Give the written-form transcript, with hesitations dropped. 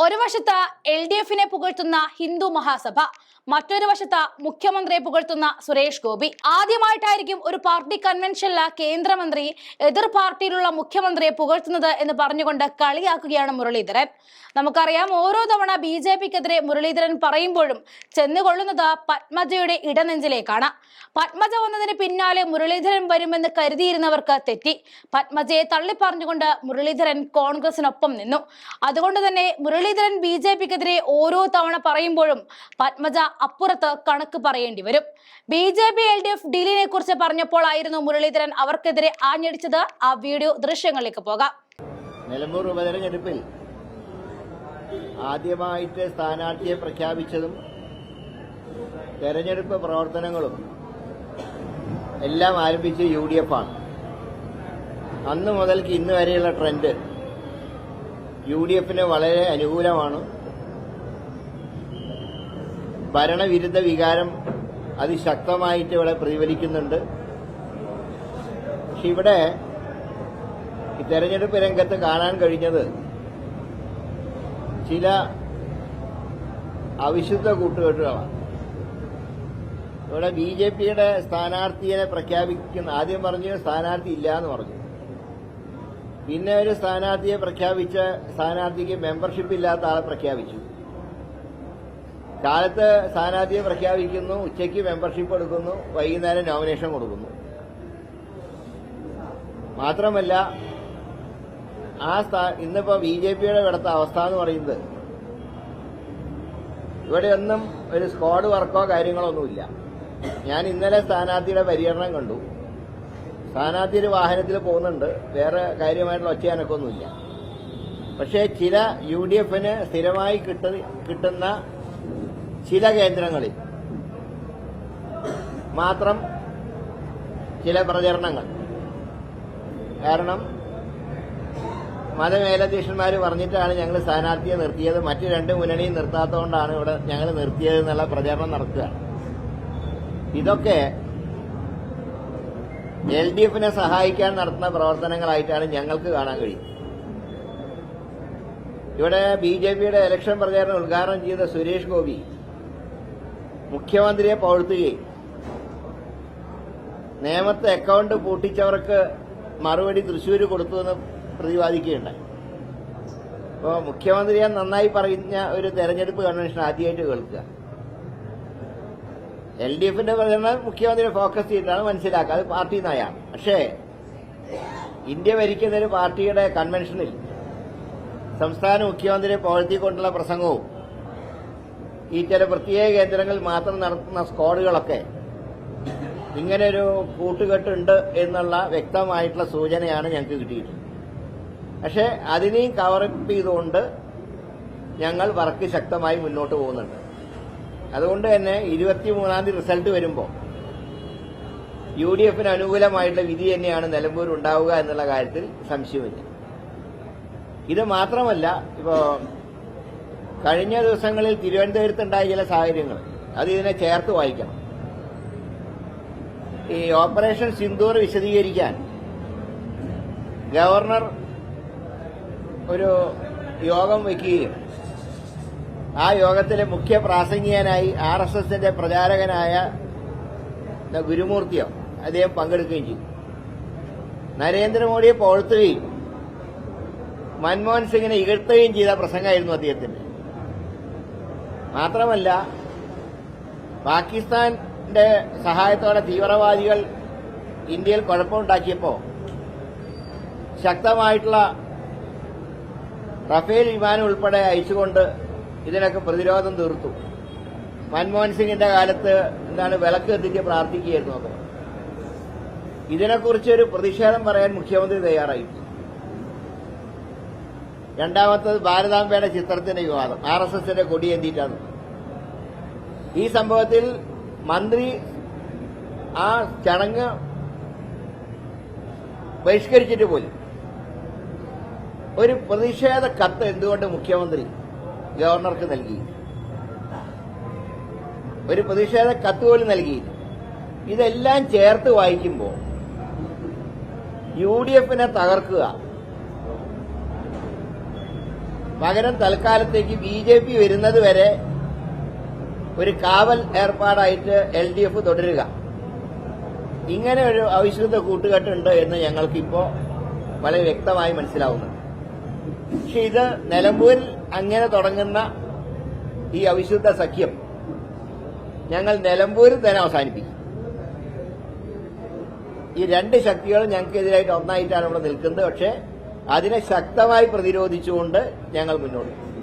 ഒരു വശത്ത് LDFനെ പുകഴ്ത്തുന്ന ഹിന്ദു മഹാസഭ, മറ്റൊരു വശത്ത് മുഖ്യമന്ത്രിയെ പുകഴ്ത്തുന്ന സുരേഷ് ഗോപി. ആദ്യമായിട്ടായിരിക്കും ഒരു പാർട്ടി കൺവെൻഷനിൽ കേന്ദ്രമന്ത്രി എതിർ പാർട്ടിയിലുള്ള മുഖ്യമന്ത്രിയെ പുകഴ്ത്തുന്നത് എന്ന് പറഞ്ഞുകൊണ്ട് കളിയാക്കുകയാണ് മുരളീധരൻ. നമുക്കറിയാം, ഓരോ തവണ BJPക്കെതിരെ മുരളീധരൻ പറയുമ്പോഴും ചെന്നുകൊള്ളുന്നത് പത്മജയുടെ ഇടനെഞ്ചിലേക്കാണ്. പത്മജ വന്നതിന് പിന്നാലെ മുരളീധരൻ വരുമെന്ന് കരുതിയിരുന്നവർക്ക് തെറ്റി. പത്മജയെ തള്ളിപ്പറഞ്ഞുകൊണ്ട് മുരളീധരൻ കോൺഗ്രസിനൊപ്പം നിന്നു. അതുകൊണ്ട് തന്നെ മുരളീധരൻ BJPക്കെതിരെ ഓരോ തവണ പറയുമ്പോഴും പത്മജ അപ്പുറത്ത് കണക്ക് പറയേണ്ടി വരും. BJP LDF ഡീലിനെ കുറിച്ച് പറഞ്ഞപ്പോഴായിരുന്നു മുരളീധരൻ അവർക്കെതിരെ ആഞ്ഞടിച്ചത്. ആ വീഡിയോ ദൃശ്യങ്ങളിലേക്ക് പോകാം. നിലമ്പൂർ ഉപതെരഞ്ഞെടുപ്പിൽ ആദ്യമായിട്ട് സ്ഥാനാർത്ഥിയെ പ്രഖ്യാപിച്ചതും തെരഞ്ഞെടുപ്പ് പ്രവർത്തനങ്ങളും എല്ലാം ആരംഭിച്ച് UDF ആണ്. അന്ന് മുതൽക്ക് ഇന്ന് വരെയുള്ള ട്രെൻഡ് UDFന് വളരെ അനുകൂലമാണ്. ഭരണവിരുദ്ധ വികാരം അതിശക്തമായിട്ട് ഇവിടെ പ്രതിഫലിക്കുന്നുണ്ട്. പക്ഷെ ഇവിടെ ഈ തെരഞ്ഞെടുപ്പ് രംഗത്ത് കാണാൻ കഴിഞ്ഞത് ചില അവിശുദ്ധ കൂട്ടുകെട്ടുകളാണ്. ഇവിടെ BJPയുടെ സ്ഥാനാർത്ഥിയെ പ്രഖ്യാപിക്കുന്ന, ആദ്യം പറഞ്ഞു സ്ഥാനാർത്ഥി ഇല്ല എന്ന് പറഞ്ഞു, പിന്നെ ഒരു സ്ഥാനാർത്ഥിയെ പ്രഖ്യാപിച്ച സ്ഥാനാർത്ഥിക്ക് മെമ്പർഷിപ്പ് ഇല്ലാത്ത ആളെ പ്രഖ്യാപിച്ചു. കാലത്ത് സ്ഥാനാർത്ഥിയെ പ്രഖ്യാപിക്കുന്നു, ഉച്ചയ്ക്ക് മെമ്പർഷിപ്പ് എടുക്കുന്നു, വൈകുന്നേരം നോമിനേഷൻ കൊടുക്കുന്നു. മാത്രമല്ല, ഇന്നിപ്പോ BJPയുടെ ഇവിടുത്തെ അവസ്ഥ എന്ന് പറയുന്നത്, ഇവിടെയൊന്നും ഒരു സ്ക്വാഡ് വർക്കോ കാര്യങ്ങളോ ഒന്നുമില്ല. ഞാൻ ഇന്നലെ സ്ഥാനാർത്ഥിയുടെ പര്യടനം കണ്ടു. സ്ഥാനാർത്ഥി ഒരു വാഹനത്തിൽ പോകുന്നുണ്ട്, വേറെ കാര്യമായിട്ടുള്ള ഒച്ചയാനൊക്കൊന്നുമില്ല. പക്ഷേ ചില UDFന് സ്ഥിരമായി കിട്ടുന്ന ചില കേന്ദ്രങ്ങളിൽ മാത്രം ചില പ്രചരണങ്ങൾ. കാരണം മതമേലധ്യക്ഷന്മാർ പറഞ്ഞിട്ടാണ് ഞങ്ങൾ സ്ഥാനാർത്ഥിയെ നിർത്തിയത്, മറ്റു രണ്ട് മുന്നണിയും നിർത്താത്തതുകൊണ്ടാണ് ഇവിടെ ഞങ്ങൾ നിർത്തിയത് എന്നുള്ള പ്രചരണം നടത്തുക. ഇതൊക്കെ LDFനെ സഹായിക്കാൻ നടത്തുന്ന പ്രവർത്തനങ്ങളായിട്ടാണ് ഞങ്ങൾക്ക് കാണാൻ കഴിയും. ഇവിടെ BJPയുടെ ഇലക്ഷൻ പ്രചാരണം ഉദ്ഘാടനം ചെയ്ത സുരേഷ് ഗോപി മുഖ്യമന്ത്രിയെ പുകഴ്ത്തുകയും നേമത്തെ അക്കൗണ്ട് പൂട്ടിച്ചവർക്ക് മറുപടി തൃശ്ശൂർ കൊടുത്തുവെന്ന് പ്രതിപാദിക്കുകയുണ്ടായി. അപ്പോൾ മുഖ്യമന്ത്രിയെ നന്നായി പറഞ്ഞ ഒരു തെരഞ്ഞെടുപ്പ് കൺവെൻഷൻ ആദ്യമായിട്ട് കേൾക്കുക. LDFന്റെ പ്രചരണം മുഖ്യമന്ത്രിയെ ഫോക്കസ് ചെയ്തിട്ടാണ് മനസ്സിലാക്കുക, അത് പാർട്ടി നയമാണ്. പക്ഷേ ഇന്ത്യ ഭരിക്കുന്ന ഒരു പാർട്ടിയുടെ കൺവെൻഷനിൽ സംസ്ഥാന മുഖ്യമന്ത്രിയെ പുകഴ്ത്തിക്കൊണ്ടുള്ള പ്രസംഗവും ഈ ചില പ്രത്യേക കേന്ദ്രങ്ങളിൽ മാത്രം നടത്തുന്ന സ്ക്വാഡുകളൊക്കെ ഇങ്ങനെയൊരു കൂട്ടുകെട്ടുണ്ട് എന്നുള്ള വ്യക്തമായിട്ടുള്ള സൂചനയാണ് ഞങ്ങൾക്ക് കിട്ടിയിട്ടുള്ളത്. പക്ഷേ അതിനെയും കവറപ്പ് ചെയ്തുകൊണ്ട് ഞങ്ങൾ വർക്ക് ശക്തമായി മുന്നോട്ട് പോകുന്നുണ്ട്. അതുകൊണ്ട് തന്നെ 23-ാം തീയതി റിസൾട്ട് വരുമ്പോൾ UDFന് അനുകൂലമായിട്ടുള്ള വിധി തന്നെയാണ് നിലമ്പൂർ ഉണ്ടാവുക എന്നുള്ള കാര്യത്തിൽ സംശയമില്ല. ഇത് മാത്രമല്ല, ഇപ്പോ കഴിഞ്ഞ ദിവസങ്ങളിൽ തിരുവനന്തപുരത്തുണ്ടായ ചില സാഹചര്യങ്ങൾ അത് ഇതിനെ ചേർത്ത് വായിക്കണം. ഈ ഓപ്പറേഷൻ സിന്ദൂർ വിശദീകരിക്കാൻ ഗവർണർ ഒരു യോഗം വയ്ക്കുകയും ആ യോഗത്തിലെ മുഖ്യ പ്രാസംഗികനായി RSSന്റെ പ്രചാരകനായ ഗുരുമൂർത്തിയോ അദ്ദേഹം പങ്കെടുക്കുകയും ചെയ്തു. നരേന്ദ്രമോദിയെ പുകഴ്ത്തുകയും മൻമോഹൻ സിംഗിനെ ഇകഴ്ത്തുകയും ചെയ്ത പ്രസംഗമായിരുന്നു അദ്ദേഹത്തിന്റെ. മാത്രമല്ല, പാകിസ്ഥാന്റെ സഹായത്തോടെ തീവ്രവാദികൾ ഇന്ത്യയിൽ കുഴപ്പമുണ്ടാക്കിയപ്പോൾ ശക്തമായിട്ടുള്ള റഫേൽ വിമാനം ഉൾപ്പെടെ അയച്ചുകൊണ്ട് ഇതിനൊക്കെ പ്രതിരോധം തീർത്തു. മൻമോഹൻ സിംഗിന്റെ കാലത്ത് വിളക്ക് കത്തിച്ച് പ്രാർത്ഥിക്കുകയായിരുന്നു. അപ്പോൾ ഇതിനെക്കുറിച്ചൊരു പ്രതിഷേധം പറയാൻ മുഖ്യമന്ത്രി തയ്യാറായിട്ടില്ല. രണ്ടാമത്തത് ഭാരതാംബയുടെ ചിത്രത്തിന്റെ വിവാദം, RSSന്റെ കൊടിയേന്തിയിട്ടാണ്. ഈ സംഭവത്തിൽ മന്ത്രി ആ ചടങ്ങ് ബഹിഷ്കരിച്ചിട്ട് പോലും ഒരു പ്രതിഷേധ കത്ത് എന്തുകൊണ്ട് മുഖ്യമന്ത്രി ഗവർണർക്ക് നൽകി? ഒരു പ്രതിഷേധ കത്ത് പോലും നൽകിയില്ല. ഇതെല്ലാം ചേർത്ത് വായിക്കുമ്പോൾ UDFനെ തകർക്കുക, പകരം തൽക്കാലത്തേക്ക് BJP വരുന്നത് വരെ ഒരു കാവൽ ഏർപ്പാടായിട്ട് LDF തുടരുക. ഇങ്ങനെ ഒരു അവിശുദ്ധ കൂട്ടുകെട്ടുണ്ട് എന്ന് ഞങ്ങൾക്കിപ്പോ വളരെ വ്യക്തമായി മനസ്സിലാവുന്നുണ്ട്. പക്ഷെ ഇത് നിലമ്പൂരിൽ അങ്ങനെ തുടങ്ങുന്ന ഈ അവിശുദ്ധ സഖ്യം ഞങ്ങൾ നിലമ്പൂരിൽ തന്നെ അവസാനിപ്പിക്കും. ഈ രണ്ട് ശക്തികളും ഞങ്ങൾക്കെതിരായിട്ട് ഒന്നായിട്ടാണ് ഇവിടെ നിൽക്കുന്നത്. പക്ഷെ അതിനെ ശക്തമായി പ്രതിരോധിച്ചുകൊണ്ട് ഞങ്ങൾ മുന്നോട്ട്